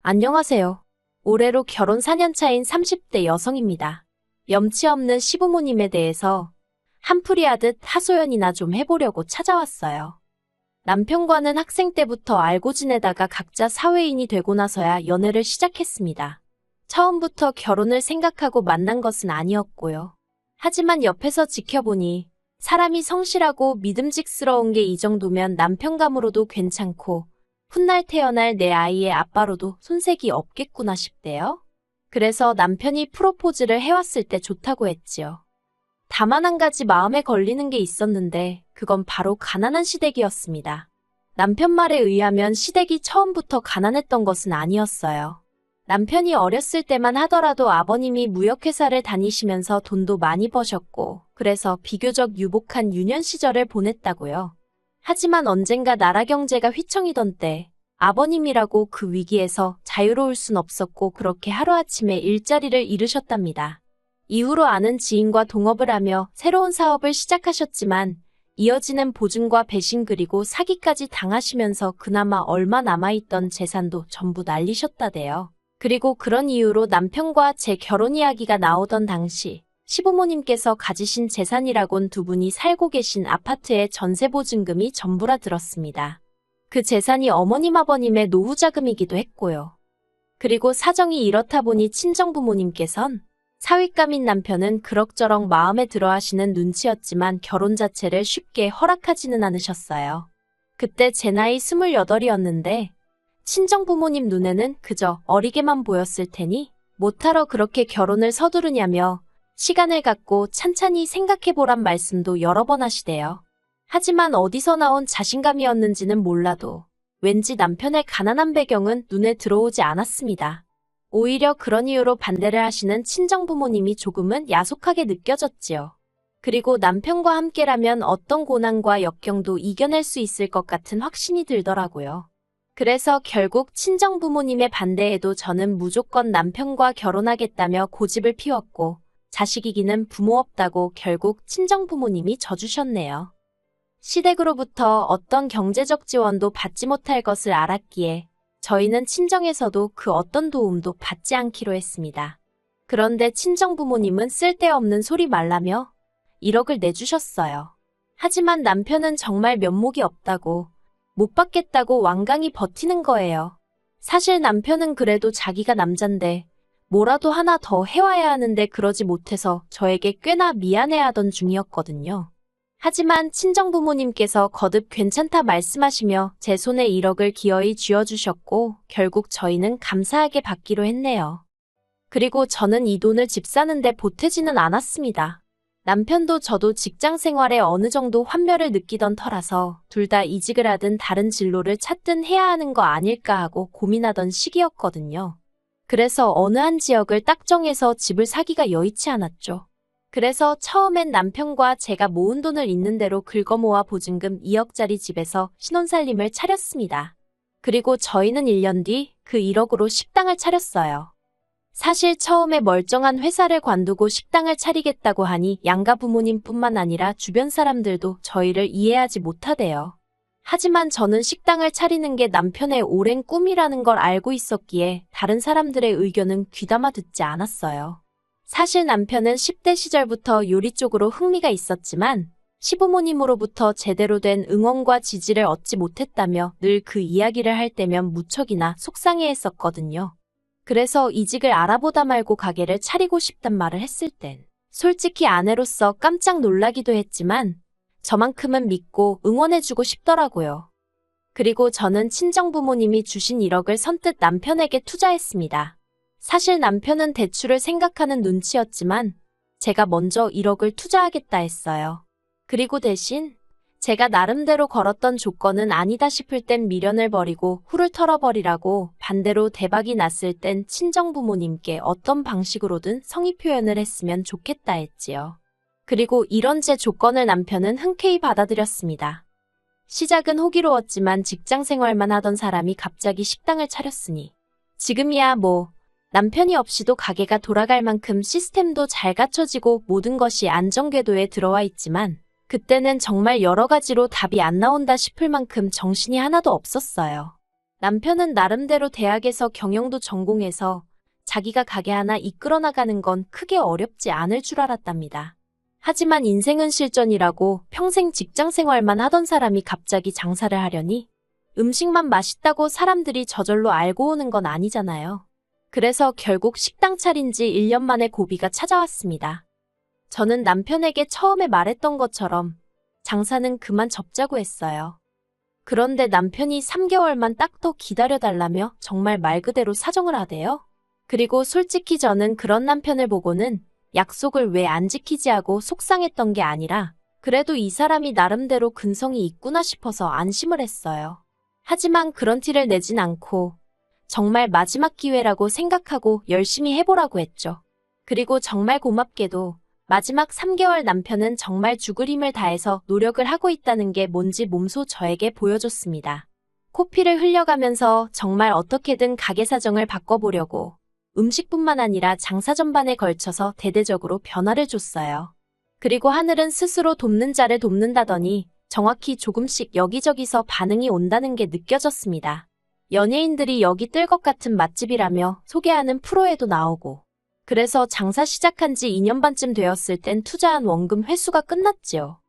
안녕하세요. 올해로 결혼 4년 차인 30대 여성입니다. 염치 없는 시부모님에 대해서 한풀이 하듯 하소연이나 좀 해보려고 찾아왔어요. 남편과는 학생 때부터 알고 지내다가 각자 사회인이 되고 나서야 연애를 시작했습니다. 처음부터 결혼을 생각하고 만난 것은 아니었고요. 하지만 옆에서 지켜보니 사람이 성실하고 믿음직스러운 게 이 정도면 남편감으로도 괜찮고 훗날 태어날 내 아이의 아빠로도 손색이 없겠구나 싶대요. 그래서 남편이 프로포즈를 해왔을 때 좋다고 했지요. 다만 한 가지 마음에 걸리는 게 있었는데 그건 바로 가난한 시댁이었습니다. 남편 말에 의하면 시댁이 처음부터 가난했던 것은 아니었어요. 남편이 어렸을 때만 하더라도 아버님이 무역회사를 다니시면서 돈도 많이 버셨고 그래서 비교적 유복한 유년 시절을 보냈다고요. 하지만 언젠가 나라 경제가 휘청이던 때 아버님이라고 그 위기에서 자유로울 순 없었고 그렇게 하루아침에 일자리를 잃으셨답니다. 이후로 아는 지인과 동업을 하며 새로운 사업을 시작하셨지만 이어지는 보증과 배신 그리고 사기까지 당하시면서 그나마 얼마 남아있던 재산도 전부 날리셨다대요. 그리고 그런 이유로 남편과 제 결혼 이야기가 나오던 당시 시부모님께서 가지신 재산이라곤 두 분이 살고 계신 아파트의 전세보증금이 전부라 들었습니다. 그 재산이 어머님 아버님의 노후자금이기도 했고요. 그리고 사정이 이렇다 보니 친정부모님께선 사윗감인 남편은 그럭저럭 마음에 들어 하시는 눈치였지만 결혼 자체를 쉽게 허락하지는 않으셨어요. 그때 제 나이 28이었는데 친정부모님 눈에는 그저 어리게만 보였을 테니 못하러 그렇게 결혼을 서두르냐며 시간을 갖고 찬찬히 생각해보란 말씀도 여러 번 하시대요. 하지만 어디서 나온 자신감이었는지는 몰라도 왠지 남편의 가난한 배경은 눈에 들어오지 않았습니다. 오히려 그런 이유로 반대를 하시는 친정부모님이 조금은 야속하게 느껴졌지요. 그리고 남편과 함께라면 어떤 고난과 역경도 이겨낼 수 있을 것 같은 확신이 들더라고요. 그래서 결국 친정부모님의 반대에도 저는 무조건 남편과 결혼하겠다며 고집을 피웠고 자식이기는 부모 없다고 결국 친정부모님이 져주셨네요. 시댁으로부터 어떤 경제적 지원도 받지 못할 것을 알았기에 저희는 친정에서도 그 어떤 도움도 받지 않기로 했습니다. 그런데 친정부모님은 쓸데없는 소리 말라며 1억을 내주셨어요. 하지만 남편은 정말 면목이 없다고 못 받겠다고 완강히 버티는 거예요. 사실 남편은 그래도 자기가 남잔데 뭐라도 하나 더 해와야 하는데 그러지 못해서 저에게 꽤나 미안해하던 중이었거든요. 하지만 친정부모님께서 거듭 괜찮다 말씀하시며 제 손에 1억을 기어이 쥐어주셨고 결국 저희는 감사하게 받기로 했네요. 그리고 저는 이 돈을 집 사는데 보태지는 않았습니다. 남편도 저도 직장 생활에 어느 정도 환멸을 느끼던 터라서 둘 다 이직을 하든 다른 진로를 찾든 해야 하는 거 아닐까 하고 고민하던 시기였거든요. 그래서 어느 한 지역을 딱 정해서 집을 사기가 여의치 않았죠. 그래서 처음엔 남편과 제가 모은 돈을 있는 대로 긁어모아 보증금 2억짜리 집에서 신혼살림을 차렸습니다. 그리고 저희는 1년 뒤 그 1억으로 식당을 차렸어요. 사실 처음에 멀쩡한 회사를 관두고 식당을 차리겠다고 하니 양가 부모님뿐만 아니라 주변 사람들도 저희를 이해하지 못하대요. 하지만 저는 식당을 차리는 게 남편의 오랜 꿈이라는 걸 알고 있었기에 다른 사람들의 의견은 귀담아 듣지 않았어요. 사실 남편은 10대 시절부터 요리 쪽으로 흥미가 있었지만 시부모님으로부터 제대로 된 응원과 지지를 얻지 못했다며 늘 그 이야기를 할 때면 무척이나 속상해했었거든요. 그래서 이직을 알아보다 말고 가게를 차리고 싶단 말을 했을 땐 솔직히 아내로서 깜짝 놀라기도 했지만 저만큼은 믿고 응원해주고 싶더라고요. 그리고 저는 친정부모님이 주신 1억을 선뜻 남편에게 투자했습니다. 사실 남편은 대출을 생각하는 눈치였지만 제가 먼저 1억을 투자하겠다 했어요. 그리고 대신 제가 나름대로 걸었던 조건은 아니다 싶을 땐 미련을 버리고 후를 털어버리라고 반대로 대박이 났을 땐 친정부모님께 어떤 방식으로든 성의 표현을 했으면 좋겠다 했지요. 그리고 이런 제 조건을 남편은 흔쾌히 받아들였습니다. 시작은 호기로웠지만 직장 생활만 하던 사람이 갑자기 식당을 차렸으니 지금이야 뭐 남편이 없이도 가게가 돌아갈 만큼 시스템도 잘 갖춰지고 모든 것이 안정궤도에 들어와 있지만 그때는 정말 여러 가지로 답이 안 나온다 싶을 만큼 정신이 하나도 없었어요. 남편은 나름대로 대학에서 경영도 전공해서 자기가 가게 하나 이끌어 나가는 건 크게 어렵지 않을 줄 알았답니다. 하지만 인생은 실전이라고 평생 직장 생활만 하던 사람이 갑자기 장사를 하려니 음식만 맛있다고 사람들이 저절로 알고 오는 건 아니잖아요. 그래서 결국 식당 차린 지 1년 만에 고비가 찾아왔습니다. 저는 남편에게 처음에 말했던 것처럼 장사는 그만 접자고 했어요. 그런데 남편이 3개월만 딱 더 기다려달라며 정말 말 그대로 사정을 하대요. 그리고 솔직히 저는 그런 남편을 보고는 약속을 왜 안 지키지 하고 속상했던 게 아니라 그래도 이 사람이 나름대로 근성이 있구나 싶어서 안심을 했어요. 하지만 그런 티를 내진 않고 정말 마지막 기회라고 생각하고 열심히 해보라고 했죠. 그리고 정말 고맙게도 마지막 3개월 남편은 정말 죽을 힘을 다해서 노력을 하고 있다는 게 뭔지 몸소 저에게 보여줬습니다. 코피를 흘려가면서 정말 어떻게든 가게 사정을 바꿔보려고 음식뿐만 아니라 장사 전반에 걸쳐서 대대적으로 변화를 줬어요. 그리고 하늘은 스스로 돕는 자를 돕는다더니 정확히 조금씩 여기저기서 반응이 온다는 게 느껴졌습니다. 연예인들이 여기 뜰 것 같은 맛집이라며 소개하는 프로에도 나오고 그래서 장사 시작한 지 2년 반쯤 되었을 땐 투자한 원금 회수가 끝났지요.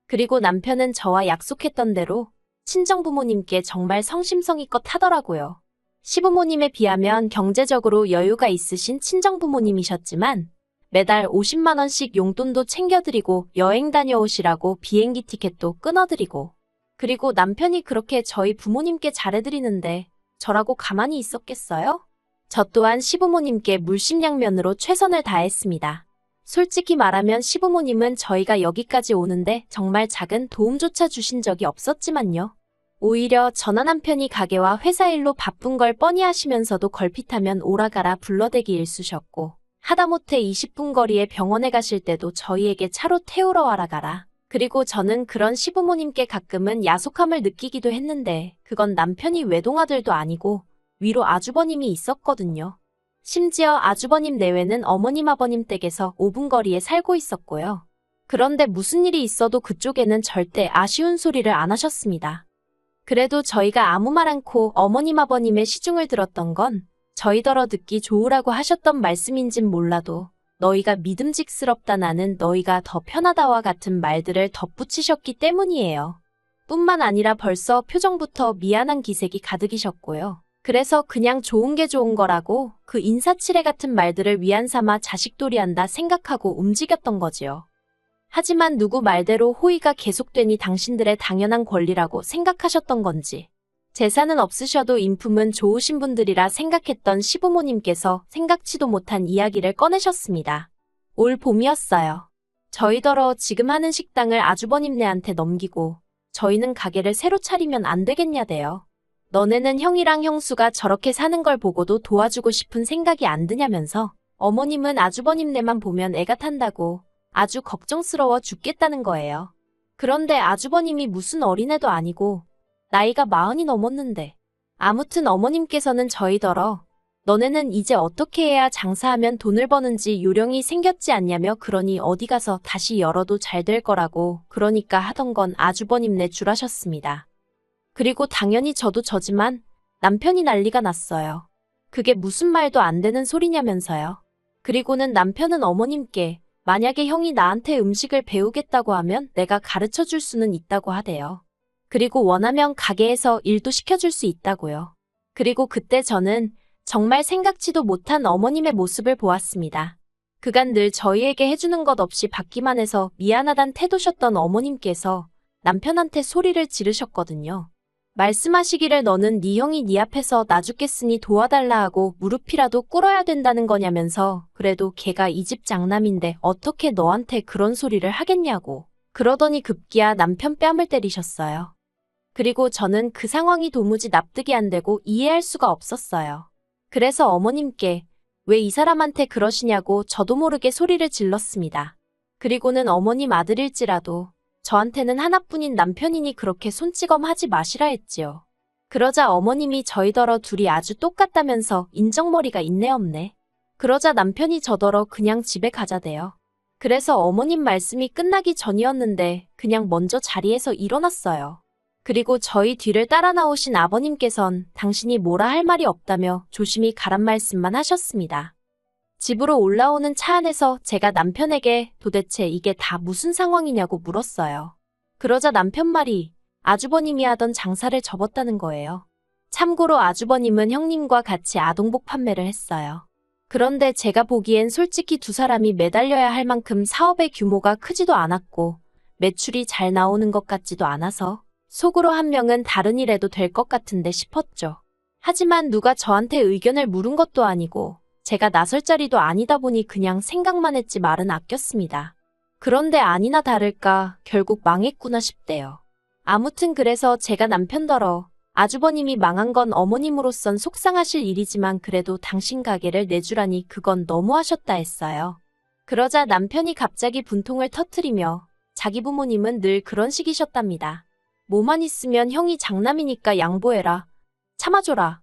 그리고 남편은 저와 약속했던 대로 친정부모님께 정말 성심성의껏 하더라고요. 시부모님에 비하면 경제적으로 여유가 있으신 친정부모님이셨지만 매달 50만 원씩 용돈도 챙겨드리고 여행 다녀오시라고 비행기 티켓도 끊어드리고 그리고 남편이 그렇게 저희 부모님께 잘해드리는데 저라고 가만히 있었겠어요? 저 또한 시부모님께 물심양면으로 최선을 다했습니다. 솔직히 말하면 시부모님은 저희가 여기까지 오는데 정말 작은 도움조차 주신 적이 없었지만요. 오히려 저나 남편이 가게와 회사 일로 바쁜 걸 뻔히 하시면서도 걸핏하면 오라가라 불러대기 일쑤셨고 하다못해 20분 거리에 병원에 가실 때도 저희에게 차로 태우러 와라 가라. 그리고 저는 그런 시부모님께 가끔은 야속함을 느끼기도 했는데 그건 남편이 외동아들도 아니고 위로 아주버님이 있었거든요. 심지어 아주버님 내외는 어머님 아버님 댁에서 5분 거리에 살고 있었고요. 그런데 무슨 일이 있어도 그쪽에는 절대 아쉬운 소리를 안 하셨습니다. 그래도 저희가 아무 말 않고 어머님 아버님의 시중을 들었던 건 저희더러 듣기 좋으라고 하셨던 말씀인진 몰라도 너희가 믿음직스럽다 나는 너희가 더 편하다와 같은 말들을 덧붙이셨기 때문이에요. 뿐만 아니라 벌써 표정부터 미안한 기색이 가득이셨고요. 그래서 그냥 좋은 게 좋은 거라고 그 인사치레 같은 말들을 위안 삼아 자식돌이한다 생각하고 움직였던 거지요. 하지만 누구 말대로 호의가 계속되니 당신들의 당연한 권리라고 생각하셨던 건지 재산은 없으셔도 인품은 좋으신 분들이라 생각했던 시부모님께서 생각지도 못한 이야기를 꺼내셨습니다. 올 봄이었어요. 저희더러 지금 하는 식당을 아주버님네한테 넘기고 저희는 가게를 새로 차리면 안 되겠냐대요. 너네는 형이랑 형수가 저렇게 사는 걸 보고도 도와주고 싶은 생각이 안 드냐면서 어머님은 아주버님네만 보면 애가 탄다고 아주 걱정스러워 죽겠다는 거예요. 그런데 아주버님이 무슨 어린애도 아니고 나이가 40이 넘었는데 아무튼 어머님께서는 저희더러 너네는 이제 어떻게 해야 장사하면 돈을 버는지 요령이 생겼지 않냐며 그러니 어디 가서 다시 열어도 잘 될 거라고 그러니까 하던 건 아주버님네 줄 아셨습니다. 그리고 당연히 저도 저지만 남편이 난리가 났어요. 그게 무슨 말도 안 되는 소리냐면서요. 그리고는 남편은 어머님께 만약에 형이 나한테 음식을 배우겠다고 하면 내가 가르쳐 줄 수는 있다고 하대요. 그리고 원하면 가게에서 일도 시켜줄 수 있다고요. 그리고 그때 저는 정말 생각지도 못한 어머님의 모습을 보았습니다. 그간 늘 저희에게 해주는 것 없이 받기만 해서 미안하단 태도셨던 어머님께서 남편한테 소리를 지르셨거든요. 말씀하시기를 너는 네 형이 네 앞에서 나 죽겠으니 도와달라 하고 무릎이라도 꿇어야 된다는 거냐면서 그래도 걔가 이 집 장남인데 어떻게 너한테 그런 소리를 하겠냐고 그러더니 급기야 남편 뺨을 때리셨어요. 그리고 저는 그 상황이 도무지 납득이 안 되고 이해할 수가 없었어요. 그래서 어머님께 왜 이 사람한테 그러시냐고 저도 모르게 소리를 질렀습니다. 그리고는 어머님 아들일지라도 저한테는 하나뿐인 남편이니 그렇게 손찌검 하지 마시라 했지요. 그러자 어머님이 저희더러 둘이 아주 똑같다면서 인정머리가 있네 없네. 그러자 남편이 저더러 그냥 집에 가자대요. 그래서 어머님 말씀이 끝나기 전이었는데 그냥 먼저 자리에서 일어났어요. 그리고 저희 뒤를 따라 나오신 아버님께선 당신이 뭐라 할 말이 없다며 조심히 가란 말씀만 하셨습니다. 집으로 올라오는 차 안에서 제가 남편에게 도대체 이게 다 무슨 상황이냐고 물었어요. 그러자 남편 말이 아주버님이 하던 장사를 접었다는 거예요. 참고로 아주버님은 형님과 같이 아동복 판매를 했어요. 그런데 제가 보기엔 솔직히 두 사람이 매달려야 할 만큼 사업의 규모가 크지도 않았고 매출이 잘 나오는 것 같지도 않아서 속으로 한 명은 다른 일 해도 될 것 같은데 싶었죠. 하지만 누가 저한테 의견을 물은 것도 아니고 제가 나설 자리도 아니다 보니 그냥 생각만 했지 말은 아꼈습니다. 그런데 아니나 다를까 결국 망했구나 싶대요. 아무튼 그래서 제가 남편더러 아주버님이 망한 건 어머님으로선 속상하실 일이지만 그래도 당신 가게를 내주라니 그건 너무하셨다 했어요. 그러자 남편이 갑자기 분통을 터뜨리며 자기 부모님은 늘 그런 식이셨답니다. 뭐만 있으면 형이 장남이니까 양보해라. 참아줘라.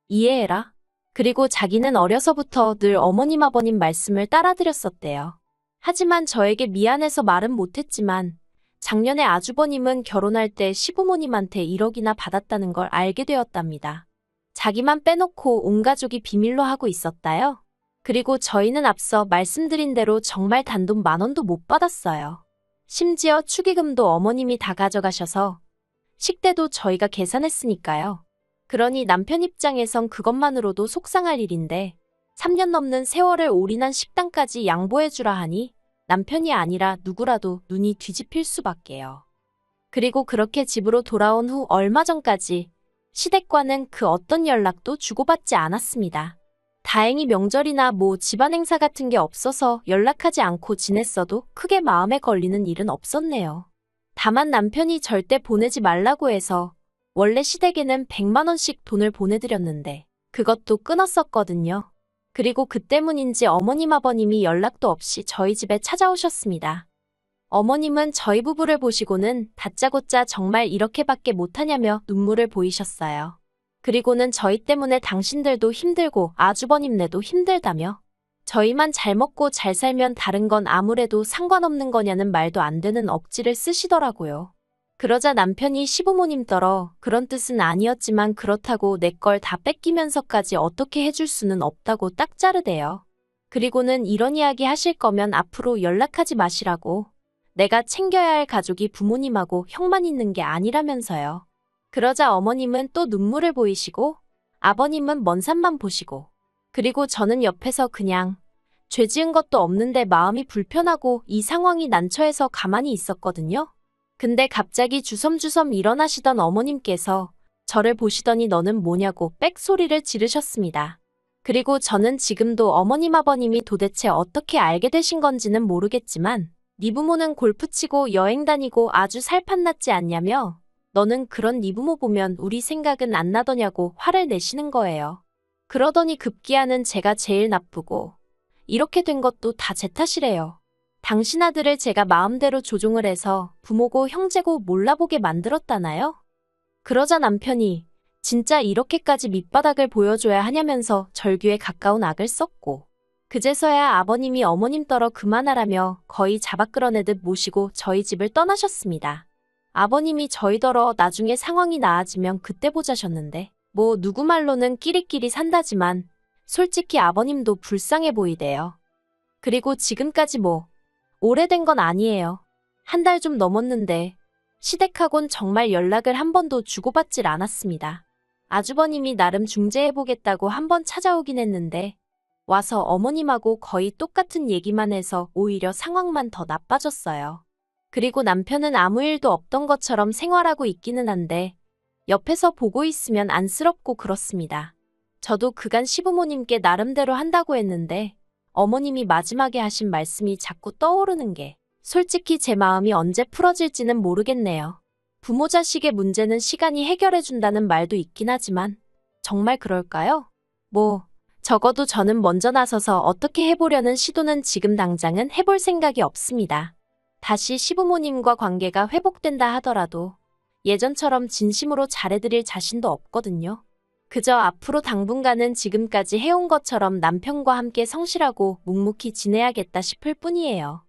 이해해라. 그리고 자기는 어려서부터 늘 어머님 아버님 말씀을 따라드렸었대요. 하지만 저에게 미안해서 말은 못했지만 작년에 아주버님은 결혼할 때 시부모님한테 1억이나 받았다는 걸 알게 되었답니다. 자기만 빼놓고 온 가족이 비밀로 하고 있었다요. 그리고 저희는 앞서 말씀드린 대로 정말 단돈 10,000원도 못 받았어요. 심지어 축의금도 어머님이 다 가져가셔서 식대도 저희가 계산했으니까요. 그러니 남편 입장에선 그것만으로도 속상할 일인데 3년 넘는 세월을 올인한 식당까지 양보해주라 하니 남편이 아니라 누구라도 눈이 뒤집힐 수밖에요. 그리고 그렇게 집으로 돌아온 후 얼마 전까지 시댁과는 그 어떤 연락도 주고받지 않았습니다. 다행히 명절이나 집안 행사 같은 게 없어서 연락하지 않고 지냈어도 크게 마음에 걸리는 일은 없었네요. 다만 남편이 절대 보내지 말라고 해서 원래 시댁에는 100만 원씩 돈을 보내드렸는데 그것도 끊었었거든요. 그리고 그 때문인지 어머님 아버님이 연락도 없이 저희 집에 찾아오셨습니다. 어머님은 저희 부부를 보시고는 다짜고짜 정말 이렇게밖에 못하냐며 눈물을 보이셨어요. 그리고는 저희 때문에 당신들도 힘들고 아주버님네도 힘들다며 저희만 잘 먹고 잘 살면 다른 건 아무래도 상관없는 거냐는 말도 안 되는 억지를 쓰시더라고요. 그러자 남편이 시부모님더러 그런 뜻은 아니었지만 그렇다고 내 걸 다 뺏기면서까지 어떻게 해줄 수는 없다고 딱 자르대요. 그리고는 이런 이야기 하실 거면 앞으로 연락하지 마시라고. 내가 챙겨야 할 가족이 부모님하고 형만 있는 게 아니라면서요. 그러자 어머님은 또 눈물을 보이시고 아버님은 먼 산만 보시고 그리고 저는 옆에서 그냥 죄 지은 것도 없는데 마음이 불편하고 이 상황이 난처해서 가만히 있었거든요. 근데 갑자기 주섬주섬 일어나시던 어머님께서 저를 보시더니 너는 뭐냐고 빽소리를 지르셨습니다. 그리고 저는 지금도 어머님 아버님이 도대체 어떻게 알게 되신 건지는 모르겠지만 네 부모는 골프 치고 여행 다니고 아주 살판났지 않냐며 너는 그런 네 부모 보면 우리 생각은 안 나더냐고 화를 내시는 거예요. 그러더니 급기야는 제가 제일 나쁘고 이렇게 된 것도 다 제 탓이래요. 당신 아들을 제가 마음대로 조종을 해서 부모고 형제고 몰라보게 만들었다나요? 그러자 남편이 진짜 이렇게까지 밑바닥을 보여줘야 하냐면서 절규에 가까운 악을 썼고 그제서야 아버님이 어머님 떨어 그만하라며 거의 잡아 끌어내듯 모시고 저희 집을 떠나셨습니다. 아버님이 저희더러 나중에 상황이 나아지면 그때 보자셨는데 누구 말로는 끼리끼리 산다지만 솔직히 아버님도 불쌍해 보이대요. 그리고 지금까지 오래된 건 아니에요. 한 달 좀 넘었는데 시댁하곤 정말 연락을 한 번도 주고받질 않았습니다. 아주버님이 나름 중재해보겠다고 한 번 찾아오긴 했는데 와서 어머님하고 거의 똑같은 얘기만 해서 오히려 상황만 더 나빠졌어요. 그리고 남편은 아무 일도 없던 것처럼 생활하고 있기는 한데 옆에서 보고 있으면 안쓰럽고 그렇습니다. 저도 그간 시부모님께 나름대로 한다고 했는데 어머님이 마지막에 하신 말씀이 자꾸 떠오르는 게 솔직히 제 마음이 언제 풀어질지는 모르겠네요. 부모 자식의 문제는 시간이 해결해준다는 말도 있긴 하지만 정말 그럴까요? 적어도 저는 먼저 나서서 어떻게 해보려는 시도는 지금 당장은 해볼 생각이 없습니다. 다시 시부모님과 관계가 회복된다 하더라도 예전처럼 진심으로 잘해드릴 자신도 없거든요. 그저 앞으로 당분간은 지금까지 해온 것처럼 남편과 함께 성실하고 묵묵히 지내야겠다 싶을 뿐이에요.